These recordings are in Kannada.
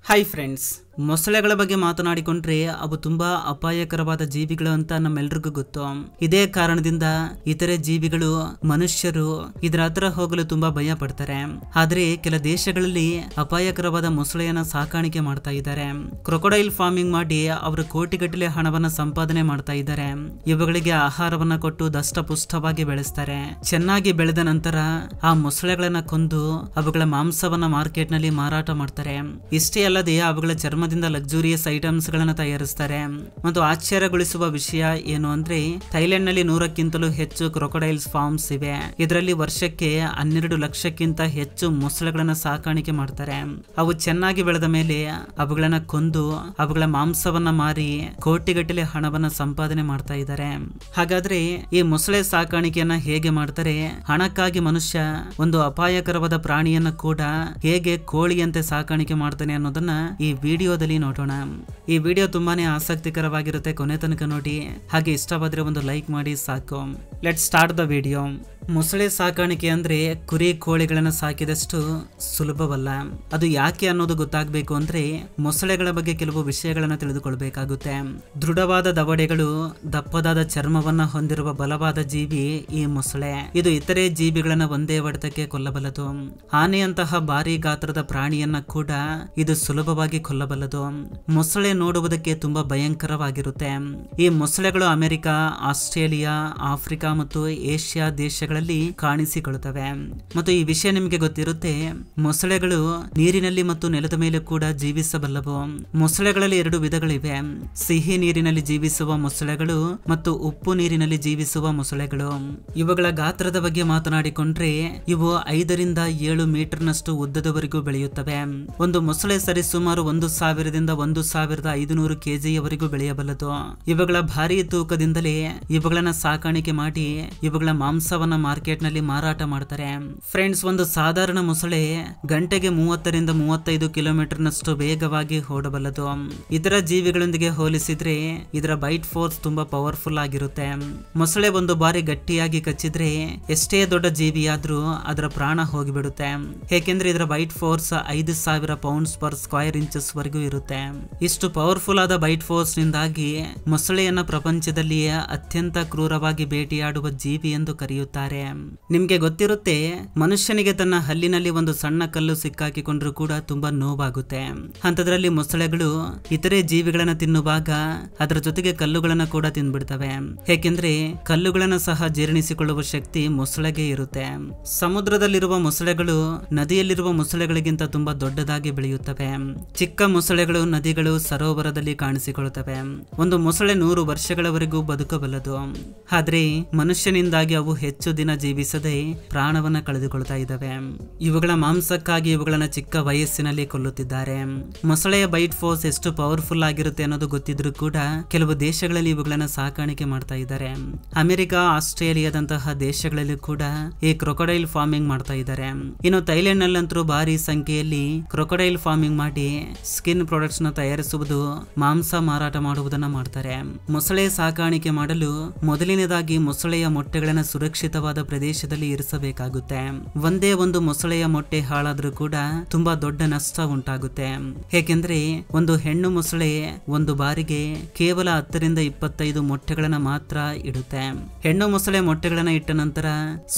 ಹಾಯ್ ಫ್ರೆಂಡ್ಸ್, ಮೊಸಳೆಗಳ ಬಗ್ಗೆ ಮಾತನಾಡಿಕೊಂಡ್ರೆ ಅವು ತುಂಬಾ ಅಪಾಯಕರವಾದ ಜೀವಿಗಳು ಅಂತ ನಮ್ಮೆಲ್ರಿಗೂ ಗೊತ್ತು. ಇದೇ ಕಾರಣದಿಂದ ಇತರೆ ಜೀವಿಗಳು, ಮನುಷ್ಯರು ಇದರ ಹತ್ರ ಹೋಗಲು ತುಂಬಾ ಭಯ ಪಡ್ತಾರೆ. ಆದ್ರೆ ಕೆಲ ದೇಶಗಳಲ್ಲಿ ಅಪಾಯಕರವಾದ ಮೊಸಳೆಯನ್ನ ಸಾಕಾಣಿಕೆ ಮಾಡ್ತಾ ಇದ್ದಾರೆ. ಕ್ರೊಕೊಡೈಲ್ ಫಾರ್ಮಿಂಗ್ ಮಾಡಿ ಅವರು ಕೋಟಿಗಟ್ಟಲೆ ಹಣವನ್ನ ಸಂಪಾದನೆ ಮಾಡ್ತಾ ಇದ್ದಾರೆ. ಇವುಗಳಿಗೆ ಆಹಾರವನ್ನ ಕೊಟ್ಟು ದಷ್ಟಪುಷ್ಟವಾಗಿ ಬೆಳೆಸ್ತಾರೆ. ಚೆನ್ನಾಗಿ ಬೆಳೆದ ನಂತರ ಆ ಮೊಸಳೆಗಳನ್ನ ಕೊಂದು ಅವುಗಳ ಮಾಂಸವನ್ನ ಮಾರ್ಕೆಟ್ ನಲ್ಲಿ ಮಾರಾಟ ಮಾಡ್ತಾರೆ. ಇಷ್ಟೇ ಅಲ್ಲದೆ ಅವುಗಳ ಚರ್ಮದಿಂದ ಲಕ್ಸುರಿಯಸ್ ಐಟಮ್ಸ್ ಗಳನ್ನ ತಯಾರಿಸ್ತಾರೆ. ಮತ್ತು ಆಶ್ಚರ್ಯಗೊಳಿಸುವ ವಿಷಯ ಏನು ಅಂದ್ರೆ, ಥೈಲ್ಯಾಂಡ್ ನಲ್ಲಿ 100ಕ್ಕಿಂತಲೂ ಹೆಚ್ಚು ಕ್ರೊಕೊಡೈಲ್ಸ್ ಫಾರ್ಮ್ಸ್ ಇವೆ. ಇದರಲ್ಲಿ ವರ್ಷಕ್ಕೆ 12 ಲಕ್ಷಕ್ಕಿಂತ ಹೆಚ್ಚು ಮೊಸಳೆಗಳನ್ನ ಸಾಕಾಣಿಕೆ ಮಾಡ್ತಾರೆ. ಅವು ಚೆನ್ನಾಗಿ ಬೆಳೆದ ಮೇಲೆ ಅವುಗಳನ್ನ ಕೊಂದು ಅವುಗಳ ಮಾಂಸವನ್ನ ಮಾರಿ ಕೋಟಿಗಟ್ಟಲೆ ಹಣವನ್ನ ಸಂಪಾದನೆ ಮಾಡ್ತಾ ಇದ್ದಾರೆ. ಹಾಗಾದ್ರೆ ಈ ಮೊಸಳೆ ಸಾಕಾಣಿಕೆಯನ್ನ ಹೇಗೆ ಮಾಡ್ತಾರೆ? ಹಣಕ್ಕಾಗಿ ಮನುಷ್ಯ ಒಂದು ಅಪಾಯಕರವಾದ ಪ್ರಾಣಿಯನ್ನ ಕೂಡ ಹೇಗೆ ಕೋಳಿಯಂತೆ ಸಾಕಾಣಿಕೆ ಮಾಡ್ತಾನೆ ಅನ್ನೋದನ್ನ ಈ ವಿಡಿಯೋದಲ್ಲಿ ನೋಡೋಣ. ಈ ವಿಡಿಯೋ ತುಂಬಾನೇ ಆಸಕ್ತಿಕರವಾಗಿರುತ್ತೆ, ಕೊನೆ ತನಕ ನೋಡಿ. ಹಾಗೆ ಇಷ್ಟವಾದ್ರೆ ಒಂದು ಲೈಕ್ ಮಾಡಿ ಸಾಕು. Let's start the video. ಮೊಸಳೆ ಸಾಕಾಣಿಕೆ ಅಂದ್ರೆ ಕುರಿ ಕೋಳಿಗಳನ್ನ ಸಾಕಿದಷ್ಟು ಸುಲಭವಲ್ಲ. ಅದು ಯಾಕೆ ಅನ್ನೋದು ಗೊತ್ತಾಗಬೇಕು ಅಂದ್ರೆ ಮೊಸಳೆಗಳ ಬಗ್ಗೆ ಕೆಲವು ವಿಷಯಗಳನ್ನ ತಿಳಿದುಕೊಳ್ಬೇಕಾಗುತ್ತೆ. ದೃಢವಾದ ದವಡೆಗಳು, ದಪ್ಪದಾದ ಚರ್ಮವನ್ನ ಹೊಂದಿರುವ ಬಲವಾದ ಜೀವಿ ಈ ಮೊಸಳೆ. ಇದು ಇತರೆ ಜೀವಿಗಳನ್ನ ಒಂದೇ ಹೊಡೆತಕ್ಕೆ ಕೊಲ್ಲಬಲ್ಲದು. ಆನೆಯಂತಹ ಭಾರಿ ಗಾತ್ರದ ಪ್ರಾಣಿಯನ್ನ ಕೂಡ ಇದು ಸುಲಭವಾಗಿ ಕೊಲ್ಲಬಲ್ಲದು. ಮೊಸಳೆ ನೋಡುವುದಕ್ಕೆ ತುಂಬಾ ಭಯಂಕರವಾಗಿರುತ್ತೆ. ಈ ಮೊಸಳೆಗಳು ಅಮೆರಿಕ, ಆಸ್ಟ್ರೇಲಿಯಾ, ಆಫ್ರಿಕಾ ಮತ್ತು ಏಷ್ಯಾ ದೇಶಗಳಲ್ಲಿ ಕಾಣಿಸಿಕೊಳ್ಳುತ್ತವೆ. ಮತ್ತು ಈ ವಿಷಯ ನಿಮಗೆ ಗೊತ್ತಿರುತ್ತೆ, ಮೊಸಳೆಗಳು ನೀರಿನಲ್ಲಿ ಮತ್ತು ನೆಲದ ಮೇಲೆ ಕೂಡ ಜೀವಿಸಬಲ್ಲವು. ಮೊಸಳೆಗಳಲ್ಲಿ 2 ವಿಧಗಳಿವೆ: ಸಿಹಿ ನೀರಿನಲ್ಲಿ ಜೀವಿಸುವ ಮೊಸಳೆಗಳು ಮತ್ತು ಉಪ್ಪು ನೀರಿನಲ್ಲಿ ಜೀವಿಸುವ ಮೊಸಳೆಗಳು. ಇವುಗಳ ಗಾತ್ರದ ಬಗ್ಗೆ ಮಾತನಾಡಿಕೊಂಡ್ರೆ ಇವು 5 ರಿಂದ 7 ಮೀಟರ್ನಷ್ಟು ಉದ್ದದವರೆಗೂ ಬೆಳೆಯುತ್ತವೆ. ಒಂದು ಮೊಸಳೆ ಸರಿಸುಮಾರು 1000 ದಿಂದ 1500 ಕೆಜಿಯವರೆಗೂ ಬೆಳೆಯಬಲ್ಲದು. ಇವುಗಳ ಭಾರಿ ತೂಕದಿಂದಲೇ ಇವುಗಳನ್ನ ಸಾಕಾಣಿಕೆ ಮಾಡಿ ಇವುಗಳ ಮಾಂಸವನ್ನ ಮಾರ್ಕೆಟ್ ನಲ್ಲಿ ಮಾರಾಟ ಮಾಡ್ತಾರೆ. ಫ್ರೆಂಡ್ಸ್, ಒಂದು ಸಾಧಾರಣ ಮೊಸಳೆ ಗಂಟೆಗೆ 30 ರಿಂದ 35 ಕಿಲೋಮೀಟರ್ ನಷ್ಟು ವೇಗವಾಗಿ ಓಡಬಲ್ಲದು. ಇತರ ಜೀವಿಗಳೊಂದಿಗೆ ಹೋಲಿಸಿದ್ರೆ ಇದರ ಬೈಟ್ ಫೋರ್ಸ್ ತುಂಬಾ ಪವರ್ಫುಲ್ ಆಗಿರುತ್ತೆ. ಮೊಸಳೆ ಒಂದು ಬಾರಿ ಗಟ್ಟಿಯಾಗಿ ಕಚ್ಚಿದ್ರೆ ಎಷ್ಟೇ ದೊಡ್ಡ ಜೀವಿಯಾದ್ರೂ ಅದರ ಪ್ರಾಣ ಹೋಗಿಬಿಡುತ್ತೆ. ಏಕೆಂದ್ರೆ ಇದರ bite force 5000 pounds per square inches ವರೆಗೂ ಇರುತ್ತೆ. ಇಷ್ಟು ಪವರ್ಫುಲ್ ಆದ ಬೈಟ್ ಫೋರ್ಸ್ ನಿಂದಾಗಿ ಮೊಸಳೆಯನ್ನ ಪ್ರಪಂಚದಲ್ಲಿಯೇ ಅತ್ಯಂತ ಕ್ರೂರವಾಗಿ ಬೇಟೆಯಾಡುವ ಜೀವಿ ಎಂದು ಕರೆಯುತ್ತಾರೆ. ನಿಮ್ಗೆ ಗೊತ್ತಿರುತ್ತೆ, ಮನುಷ್ಯನಿಗೆ ತನ್ನ ಹಲ್ಲಿನಲ್ಲಿ ಒಂದು ಸಣ್ಣ ಕಲ್ಲು ಸಿಕ್ಕಾಕಿಕೊಂಡ್ರು ಕೂಡ ತುಂಬಾ ನೋವಾಗುತ್ತೆ. ಅಂತದ್ರಲ್ಲಿ ಮೊಸಳೆಗಳು ಇತರೆ ಜೀವಿಗಳನ್ನ ತಿನ್ನುವಾಗ ಅದರ ಜೊತೆಗೆ ಕಲ್ಲುಗಳನ್ನ ಕೂಡ ತಿಂದ್ಬಿಡ್ತವೆ. ಏಕೆಂದ್ರೆ ಕಲ್ಲುಗಳನ್ನ ಸಹ ಜೀರ್ಣಿಸಿಕೊಳ್ಳುವ ಶಕ್ತಿ ಮೊಸಳೆಗೆ ಇರುತ್ತೆ. ಸಮುದ್ರದಲ್ಲಿರುವ ಮೊಸಳೆಗಳು ನದಿಯಲ್ಲಿರುವ ಮೊಸಳೆಗಳಿಗಿಂತ ತುಂಬಾ ದೊಡ್ಡದಾಗಿ ಬೆಳೆಯುತ್ತವೆ. ಚಿಕ್ಕ ಮೊಸಳೆಗಳು ನದಿಗಳು, ಸರೋವರದಲ್ಲಿ ಕಾಣಿಸಿಕೊಳ್ಳುತ್ತವೆ. ಒಂದು ಮೊಸಳೆ 100 ವರ್ಷಗಳವರೆಗೂ ಬದುಕಬಲ್ಲದು. ಆದ್ರೆ ಮನುಷ್ಯನಿಂದಾಗಿ ಅವು ಹೆಚ್ಚು ದಿನ ಜೀವಿಸದೆ ಪ್ರಾಣವನ್ನ ಕಳೆದುಕೊಳ್ತಾ ಇದ್ದಾವೆ. ಇವುಗಳ ಮಾಂಸಕ್ಕಾಗಿ ಇವುಗಳನ್ನ ಚಿಕ್ಕ ವಯಸ್ಸಿನಲ್ಲಿ ಕೊಲ್ಲುತ್ತಿದ್ದಾರೆ. ಮೊಸಳೆಯ ಬೈಟ್ ಫೋರ್ಸ್ ಎಷ್ಟು ಪವರ್ಫುಲ್ ಆಗಿರುತ್ತೆ ಅನ್ನೋದು ಗೊತ್ತಿದ್ರು ಕೂಡ ಕೆಲವು ದೇಶಗಳಲ್ಲಿ ಇವುಗಳನ್ನ ಸಾಕಾಣಿಕೆ ಮಾಡ್ತಾ ಇದ್ದಾರೆ. ಅಮೆರಿಕ, ಆಸ್ಟ್ರೇಲಿಯಾದಂತಹ ದೇಶಗಳಲ್ಲಿ ಕೂಡ ಈ ಕ್ರೊಕೊಡೈಲ್ ಫಾರ್ಮಿಂಗ್ ಮಾಡ್ತಾ ಇದ್ದಾರೆ. ಇನ್ನು ಥೈಲ್ಯಾಂಡ್ ನಲ್ಲಂತೂ ಭಾರಿ ಸಂಖ್ಯೆಯಲ್ಲಿ ಕ್ರೊಕೊಡೈಲ್ ಫಾರ್ಮಿಂಗ್ ಮಾಡಿ ಸ್ಕಿನ್ ಪ್ರಾಡಕ್ಟ್ಸ್ ನ ತಯಾರಿಸುವುದು, ಮಾಂಸ ಮಾರಾಟ ಮಾಡುವುದನ್ನ ಮಾಡ್ತಾರೆ. ಮೊಸಳೆ ಸಾಕಾಣಿಕೆ ಮಾಡಲು ಮೊದಲನೇದಾಗಿ ಮೊಸಳೆಯ ಮೊಟ್ಟೆಗಳನ್ನ ಸುರಕ್ಷಿತವಾದ ಪ್ರದೇಶದಲ್ಲಿ ಇರಿಸಬೇಕಾಗುತ್ತೆ. ಒಂದೇ ಒಂದು ಮೊಸಳೆಯ ಮೊಟ್ಟೆ ಹಾಳಾದ್ರೂ ಕೂಡ ತುಂಬಾ ದೊಡ್ಡ ನಷ್ಟ ಉಂಟಾಗುತ್ತೆ. ಏಕೆಂದ್ರೆ ಒಂದು ಹೆಣ್ಣು ಮೊಸಳೆ ಒಂದು ಬಾರಿಗೆ ಕೇವಲ 10 ರಿಂದ 25 ಮೊಟ್ಟೆಗಳನ್ನ ಮಾತ್ರ ಇಡುತ್ತೆ. ಹೆಣ್ಣು ಮೊಸಳೆ ಮೊಟ್ಟೆಗಳನ್ನ ಇಟ್ಟ ನಂತರ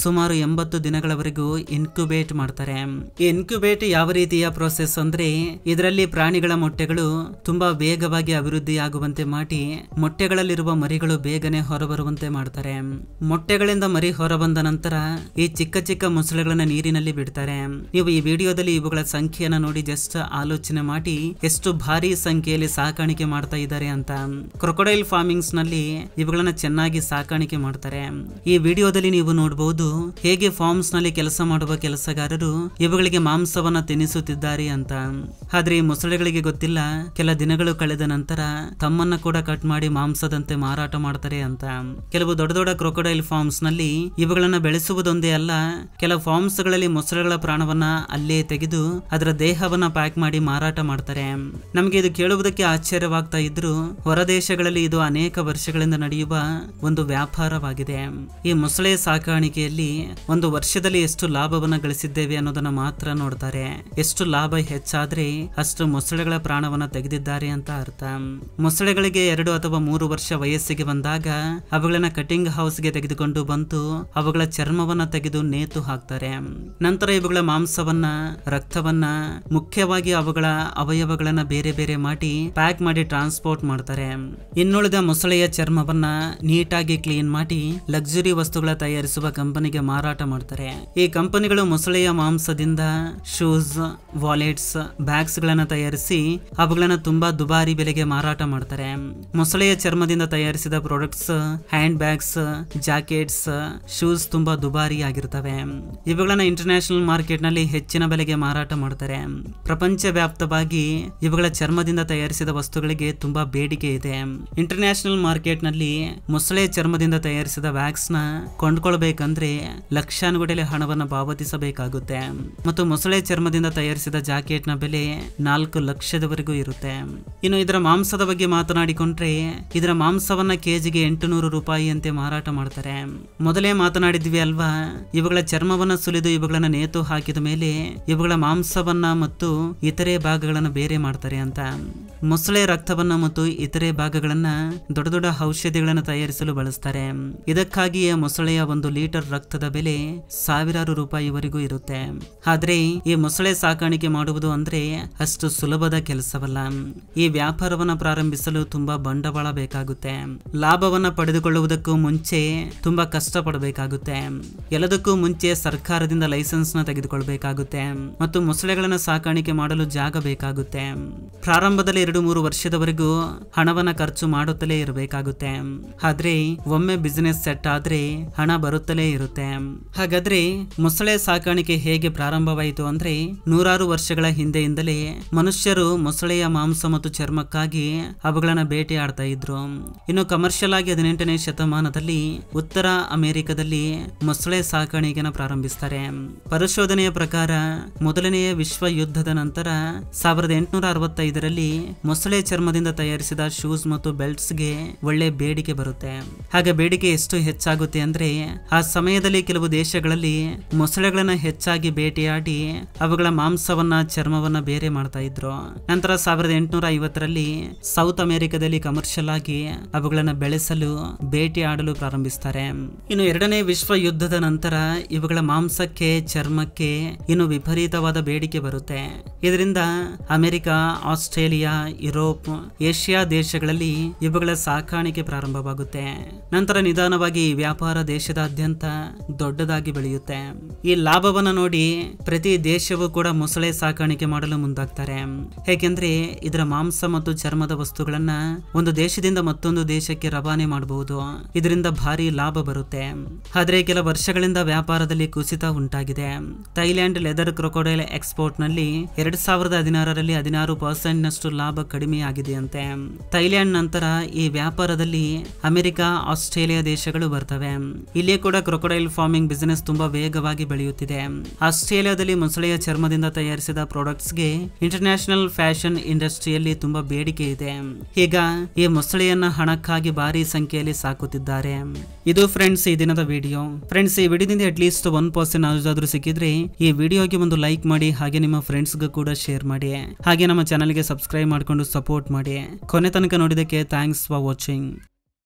ಸುಮಾರು 80 ದಿನಗಳವರೆಗೂ ಇನ್ಕ್ಯುಬೇಟ್ ಮಾಡ್ತಾರೆ. ಈ ಇನ್ಕ್ಯುಬೇಟ್ ಯಾವ ರೀತಿಯ ಪ್ರೋಸೆಸ್ ಅಂದ್ರೆ, ಇದರಲ್ಲಿ ಪ್ರಾಣಿಗಳ ಮೊಟ್ಟೆಗಳು ತುಂಬಾ ವೇಗವಾಗಿ ಅಭಿವೃದ್ಧಿಯಾಗುವಂತೆ ಮಾಡಿ ಮೊಟ್ಟೆಗಳಲ್ಲಿರುವ ಮರಿಗಳು ಬೇಗನೆ ಹೊರಬರುವಂತೆ ಮಾಡ್ತಾರೆ. ಮೊಟ್ಟೆಗಳಿಂದ ಮರಿ ಹೊರಬಂದ ನಂತರ ಈ ಚಿಕ್ಕ ಚಿಕ್ಕ ಮೊಸಳೆಗಳನ್ನ ನೀರಿನಲ್ಲಿ ಬಿಡ್ತಾರೆ. ನೀವು ಈ ವಿಡಿಯೋದಲ್ಲಿ ಇವುಗಳ ಸಂಖ್ಯೆಯನ್ನ ನೋಡಿ ಜಸ್ಟ್ ಆಲೋಚನೆ ಮಾಡಿ ಎಷ್ಟು ಭಾರಿ ಸಂಖ್ಯೆಯಲ್ಲಿ ಸಾಕಾಣಿಕೆ ಮಾಡ್ತಾ ಇದ್ದಾರೆ ಅಂತ. ಕ್ರೊಕೊಡೈಲ್ ಫಾರ್ಮಿಂಗ್ಸ್ ನಲ್ಲಿ ಇವುಗಳನ್ನ ಚೆನ್ನಾಗಿ ಸಾಕಾಣಿಕೆ ಮಾಡ್ತಾರೆ. ಈ ವಿಡಿಯೋದಲ್ಲಿ ನೀವು ನೋಡಬಹುದು ಹೇಗೆ ಫಾರ್ಮ್ಸ್ ನಲ್ಲಿ ಕೆಲಸ ಮಾಡುವ ಕೆಲಸಗಾರರು ಇವುಗಳಿಗೆ ಮಾಂಸವನ್ನ ತಿನ್ನಿಸುತ್ತಿದ್ದಾರೆ ಅಂತ. ಆದ್ರೆ ಈ ಮೊಸಳೆಗಳಿಗೆ ಗೊತ್ತಿಲ್ಲ, ಕೆಲ ದಿನಗಳು ಕಳೆದ ನಂತರ ತಮ್ಮನ್ನ ಕೂಡ ಕಟ್ ಮಾಡಿ ಮಾಂಸದಂತೆ ಮಾರಾಟ ಮಾಡ್ತಾರೆ ಅಂತ. ಕೆಲವು ದೊಡ್ಡ ದೊಡ್ಡ ಕ್ರೊಕೊಡೈಲ್ ಫಾರ್ಮ್ಸ್ ನಲ್ಲಿ ಇವುಗಳನ್ನ ಬೆಳೆಸುವುದೊಂದೇ ಅಲ್ಲ, ಕೆಲ ಫಾರ್ಮ್ಸ್ ಗಳಲ್ಲಿ ಮೊಸಳೆಗಳ ಪ್ರಾಣವನ್ನ ಅಲ್ಲೇ ತೆಗೆದು ಅದರ ದೇಹವನ್ನ ಪ್ಯಾಕ್ ಮಾಡಿ ಮಾರಾಟ ಮಾಡ್ತಾರೆ. ನಮಗೆ ಇದು ಕೇಳುವುದಕ್ಕೆ ಆಶ್ಚರ್ಯವಾಗ್ತಾ ಇದ್ರು ಹೊರದೇಶಗಳಲ್ಲಿ ಇದು ಅನೇಕ ವರ್ಷಗಳಿಂದ ನಡೆಯುವ ಒಂದು ವ್ಯಾಪಾರವಾಗಿದೆ. ಈ ಮೊಸಳೆ ಸಾಕಾಣಿಕೆಯಲ್ಲಿ ಒಂದು ವರ್ಷದಲ್ಲಿ ಎಷ್ಟು ಲಾಭವನ್ನ ಗಳಿಸಿದ್ದೇವೆ ಅನ್ನೋದನ್ನ ಮಾತ್ರ ನೋಡ್ತಾರೆ. ಎಷ್ಟು ಲಾಭ ಹೆಚ್ಚಾದ್ರೆ ಅಷ್ಟು ಮೊಸಳೆಗಳ ಪ್ರಾಣವನ್ನ ತೆಗೆದಿದ್ದಾರೆ ಅಂತ ಅರ್ಥ. ಮೊಸಳೆಗಳಿಗೆ 2 ಅಥವಾ 3 ವರ್ಷ ವಯಸ್ಸಿಗೆ ಬಂದಾಗ ಅವುಗಳನ್ನ ಕಟಿಂಗ್ ಹೌಸ್ಗೆ ತೆಗೆದುಕೊಂಡು ಬಂದು ಅವುಗಳ ಚರ್ಮವನ್ನ ತೆಗೆದು ನೇತು ಹಾಕ್ತಾರೆ. ನಂತರ ಇವುಗಳ ಮಾಂಸವನ್ನ, ರಕ್ತವನ್ನ, ಮುಖ್ಯವಾಗಿ ಅವುಗಳ ಅವಯವಗಳನ್ನ ಬೇರೆ ಬೇರೆ ಮಾಡಿ ಪ್ಯಾಕ್ ಮಾಡಿ ಟ್ರಾನ್ಸ್ಪೋರ್ಟ್ ಮಾಡ್ತಾರೆ. ಇನ್ನುಳಿದ ಮೊಸಳೆಯ ಚರ್ಮವನ್ನ ನೀಟಾಗಿ ಕ್ಲೀನ್ ಮಾಡಿ ಲಕ್ಸುರಿ ವಸ್ತುಗಳ ತಯಾರಿಸುವ ಕಂಪನಿಗೆ ಮಾರಾಟ ಮಾಡ್ತಾರೆ. ಈ ಕಂಪನಿಗಳು ಮೊಸಳೆಯ ಮಾಂಸದಿಂದ ಶೂಸ್, ವಾಲೆಟ್ಸ್, ಬ್ಯಾಗ್ಸ್ ಗಳನ್ನ ತಯಾರಿಸಿ ಅವುಗಳನ್ನ ತುಂಬಾ ದುಬಾರಿ ಬೆಲೆಗೆ ಮಾರಾಟ ಮಾಡ್ತಾರೆ. ಮೊಸಳೆಯ ಚರ್ಮದಿಂದ ತಯಾರಿಸಿದ products, hand bags, jackets, shoes ತುಂಬಾ ದುಬಾರಿ ಆಗಿರ್ತವೆ. ಇವುಗಳನ್ನ ಇಂಟರ್ನ್ಯಾಷನಲ್ ಮಾರ್ಕೆಟ್ ನಲ್ಲಿ ಹೆಚ್ಚಿನ ಬೆಲೆಗೆ ಮಾರಾಟ ಮಾಡ್ತಾರೆ. ಪ್ರಪಂಚ ವ್ಯಾಪ್ತವಾಗಿ ಇವುಗಳ ಚರ್ಮದಿಂದ ತಯಾರಿಸಿದ ವಸ್ತುಗಳಿಗೆ ತುಂಬಾ ಬೇಡಿಕೆ ಇದೆ. ಇಂಟರ್ನ್ಯಾಷನಲ್ ಮಾರ್ಕೆಟ್ ನಲ್ಲಿ ಮೊಸಳೆ ಚರ್ಮದಿಂದ ತಯಾರಿಸಿದ ವ್ಯಾಕ್ಸ್ ನ ಕೊಂಡ್ಕೊಳ್ಬೇಕಂದ್ರೆ ಲಕ್ಷಾನುಗಟ್ಟಲೆ ಹಣವನ್ನು ಪಾವತಿಸಬೇಕಾಗುತ್ತೆ. ಮತ್ತು ಮೊಸಳೆ ಚರ್ಮದಿಂದ ತಯಾರಿಸಿದ ಜಾಕೆಟ್ ನ ಬೆಲೆ 4 ಲಕ್ಷದವರೆಗೂ ಇರುತ್ತೆ. ಇನ್ನು ಇದರ ಮಾಂಸದ ಬಗ್ಗೆ ಮಾತನಾಡಿಕೊಂಡ್ರೆ ಇದರ ಮಾಂಸವನ್ನ ಕೆಜಿಗೆ 800 ರೂಪಾಯಿ ಅಂತೆ ಮಾರಾಟ ಮಾಡ್ತಾರೆ. ಮೊದಲೇ ಮಾತನಾಡಿದ್ವಿ ಅಲ್ವಾ, ಇವುಗಳ ಚರ್ಮವನ್ನ ಸುಲಿದು ಇವುಗಳನ್ನ ನೇತು ಹಾಕಿದ ಮೇಲೆ ಇವುಗಳ ಮಾಂಸವನ್ನ ಮತ್ತು ಇತರೆ ಭಾಗಗಳನ್ನ ಬೇರೆ ಮಾಡ್ತಾರೆ ಅಂತ. ಮೊಸಳೆ ರಕ್ತವನ್ನ ಮತ್ತು ಇತರೆ ಭಾಗಗಳನ್ನ ದೊಡ್ಡ ದೊಡ್ಡ ಔಷಧಿಗಳನ್ನ ತಯಾರಿಸಲು ಬಳಸ್ತಾರೆ. ಇದಕ್ಕಾಗಿಯೇ ಮೊಸಳೆಯ 1 ಲೀಟರ್ ರಕ್ತದ ಬೆಲೆ ಸಾವಿರಾರು ರೂಪಾಯಿವರೆಗೂ ಇರುತ್ತೆ. ಆದ್ರೆ ಈ ಮೊಸಳೆ ಸಾಕಾಣಿಕೆ ಮಾಡುವುದು ಅಂದ್ರೆ ಅಷ್ಟು ಸುಲಭದ ಕೆಲಸವಲ್ಲ. ಈ ವ್ಯಾಪಾರವನ್ನ ಪ್ರಾರಂಭಿಸಲು ತುಂಬಾ ಬಂಡವಾಳ ಬೇಕಾಗುತ್ತೆ. ಲಾಭವನ್ನ ಪಡೆದುಕೊಳ್ಳುವುದಕ್ಕೂ ಮುಂಚೆ ತುಂಬಾ ಕಷ್ಟ ಪಡಬೇಕಾಗುತ್ತೆ. ಎಲ್ಲದಕ್ಕೂ ಮುಂಚೆ ಸರ್ಕಾರದಿಂದ ಲೈಸೆನ್ಸ್ ನ ತೆಗೆದುಕೊಳ್ಬೇಕಾಗುತ್ತೆ ಮತ್ತು ಮೊಸಳೆಗಳನ್ನ ಸಾಕಾಣಿಕೆ ಮಾಡಲು ಜಾಗ ಬೇಕಾಗುತ್ತೆ. ಪ್ರಾರಂಭದಲ್ಲಿ 2-3 ವರ್ಷದವರೆಗೂ ಹಣವನ್ನ ಖರ್ಚು ಮಾಡುತ್ತಲೇ ಇರಬೇಕಾಗುತ್ತೆ. ಆದ್ರೆ ಒಮ್ಮೆ ಬಿಸಿನೆಸ್ ಸೆಟ್ ಆದ್ರೆ ಹಣ ಬರುತ್ತಲೇ ಇರುತ್ತೆ. ಹಾಗಾದ್ರೆ ಮೊಸಳೆ ಸಾಕಾಣಿಕೆ ಹೇಗೆ ಪ್ರಾರಂಭವಾಯಿತು ಅಂದ್ರೆ ನೂರಾರು ವರ್ಷಗಳ ಹಿಂದೆಯಿಂದಲೇ ಮನುಷ್ಯರು ಮೊಸಳೆಯ ಮಾಂಸ ಮತ್ತು ಚರ್ಮಕ್ಕಾಗಿ ಅವುಗಳನ್ನ ಬೇಟೆಯಾಡ್ತಾ ಇದ್ರು. ಇನ್ನು ಕಮರ್ಷಿಯಲ್ ಆಗಿ 18ನೇ ಶತಮಾನದಲ್ಲಿ ಉತ್ತರ ಅಮೆರಿಕದಲ್ಲಿ ಮೊಸಳೆ ಸಾಕಾಣಿಕೆನ ಪ್ರಾರಂಭಿಸ್ತಾರೆ. ಪರಿಶೋಧನೆಯ ಪ್ರಕಾರ ಮೊದಲನೆಯ ವಿಶ್ವ ಯುದ್ಧದ ನಂತರ 1865ರಲ್ಲಿ ಮೊಸಳೆ ಚರ್ಮದಿಂದ ತಯಾರಿಸಿದ ಶೂಸ್ ಮತ್ತು ಬೆಲ್ಟ್ಸ್ ಗೆ ಒಳ್ಳೆ ಬೇಡಿಕೆ ಬರುತ್ತೆ. ಹಾಗೆ ಬೇಡಿಕೆ ಎಷ್ಟು ಹೆಚ್ಚಾಗುತ್ತೆ ಅಂದ್ರೆ ಆ ಸಮಯದಲ್ಲಿ ಕೆಲವು ದೇಶಗಳಲ್ಲಿ ಮೊಸಳೆಗಳನ್ನ ಹೆಚ್ಚಾಗಿ ಬೇಟೆಯಾಡಿ ಅವುಗಳ ಮಾಂಸವನ್ನ, ಚರ್ಮವನ್ನ ಬೇರೆ ಮಾಡ್ತಾ ಇದ್ರು. ನಂತರ 1850ರಲ್ಲಿ ಸೌತ್ ಅಮೆರಿಕದಲ್ಲಿ ಕಮರ್ಷಿಯಲ್ ಆಗಿ ಅವುಗಳನ್ನ ಬೆಳೆಸಲು, ಬೇಟೆಯಾಡಲು ಪ್ರಾರಂಭಿಸ್ತಾರೆ. ಇನ್ನು 2ನೇ ವಿಶ್ವ ಯುದ್ಧದ ನಂತರ ಇವುಗಳ ಮಾಂಸಕ್ಕೆ, ಚರ್ಮಕ್ಕೆ ಇನ್ನು ವಿಪರೀತವಾದ ಬೇಡಿಕೆ ಬರುತ್ತೆ. ಇದರಿಂದ ಅಮೆರಿಕ, ಆಸ್ಟ್ರೇಲಿಯಾ, ಯುರೋಪ್, ಏಷ್ಯಾ ದೇಶಗಳಲ್ಲಿ ಇವುಗಳ ಸಾಕಾಣಿಕೆ ಪ್ರಾರಂಭವಾಗುತ್ತೆ. ನಂತರ ನಿಧಾನವಾಗಿ ಈ ವ್ಯಾಪಾರ ದೇಶದಾದ್ಯಂತ ದೊಡ್ಡದಾಗಿ ಬೆಳೆಯುತ್ತೆ. ಈ ಲಾಭವನ್ನ ನೋಡಿ ಪ್ರತಿ ದೇಶವೂ ಕೂಡ ಮೊಸಳೆ ಸಾಕಾಣಿಕೆ ಮಾಡಲು ಮುಂದಾಗ್ತಾರೆ. ಹೇಗೆಂದ್ರೆ ಇದರ ಮಾಂಸ ಮತ್ತು ಚರ್ಮದ ವಸ್ತುಗಳನ್ನ ಒಂದು ದೇಶದಿಂದ ಮತ್ತೊಂದು ದೇಶಕ್ಕೆ ರವಾನೆ ಮಾಡಬಹುದು. ಇದರಿಂದ ಭಾರಿ ಲಾಭ ಬರುತ್ತೆ. ಆದ್ರೆ ಕೆಲ ವರ್ಷಗಳಿಂದ ವ್ಯಾಪಾರದಲ್ಲಿ ಕುಸಿತ ಉಂಟಾಗಿದೆ. ಥೈಲ್ಯಾಂಡ್ ಲೆದರ್ ಕ್ರೊಕೊಡೈಲ್ ಎಕ್ಸ್ಪೋರ್ಟ್ ನಲ್ಲಿ 2016ರಲ್ಲಿ 16% ನಷ್ಟು ಲಾಭ ಕಡಿಮೆ ಆಗಿದೆಯಂತೆ. ಥೈಲ್ಯಾಂಡ್ ನಂತರ ಈ ವ್ಯಾಪಾರದಲ್ಲಿ ಅಮೆರಿಕ, ಆಸ್ಟ್ರೇಲಿಯಾ ದೇಶಗಳು ಬರ್ತವೆ. ಇಲ್ಲಿ ಕೂಡ ಕ್ರೊಕೊಡೈಲ್ ಫಾರ್ಮಿಂಗ್ ಬಿಸಿನೆಸ್ ತುಂಬಾ ವೇಗವಾಗಿ ಬೆಳೆಯುತ್ತಿದೆ. ಆಸ್ಟ್ರೇಲಿಯಾದಲ್ಲಿ ಮೊಸಳೆಯ ಚರ್ಮದಿಂದ ತಯಾರಿಸಿದ ಪ್ರಾಡಕ್ಟ್ಸ್ ಗೆ ಇಂಟರ್ನ್ಯಾಷನಲ್ ಫ್ಯಾಷನ್ ಇಂಡಸ್ಟ್ರಿಯಲ್ಲಿ ತುಂಬಾ ಬೇಡಿಕೆ ಇದೆ. ಈಗ ಈ ಮೊಸಳೆಯನ್ನ ಹಣಕ್ಕಾಗಿ ಭಾರಿ ಸಂಖ್ಯೆಯಲ್ಲಿ ಸಾಕುತ್ತಿದ್ದಾರೆ. ಇದು ಫ್ರೆಂಡ್ಸ್ ಈ ದಿನದ ವಿಡಿಯೋ. ಫ್ರೆಂಡ್ಸ್, ಈ ವಿಡಿಯೋದಿಂದ ಅಟ್ಲೀಸ್ಟ್ 1% ನಾಲೆಜ್ ಆದ್ರೂ ಸಿಕ್ಕಿದ್ರೆ ಈ ವಿಡಿಯೋಗೆ ಒಂದು ಲೈಕ್ ಮಾಡಿ, ಹಾಗೆ ನಿಮ್ಮ ಫ್ರೆಂಡ್ಸ್ಗೂ ಕೂಡ ಶೇರ್ ಮಾಡಿ, ಹಾಗೆ ನಮ್ಮ ಚಾನಲ್ಗೆ ಸಬ್ಸ್ಕ್ರೈಬ್ ಮಾಡಿಕೊಂಡು ಸಪೋರ್ಟ್ ಮಾಡಿ. ಕೊನೆ ತನಕ ನೋಡಿದಕ್ಕೆ ಥ್ಯಾಂಕ್ಸ್ ಫಾರ್ ವಾಚಿಂಗ್.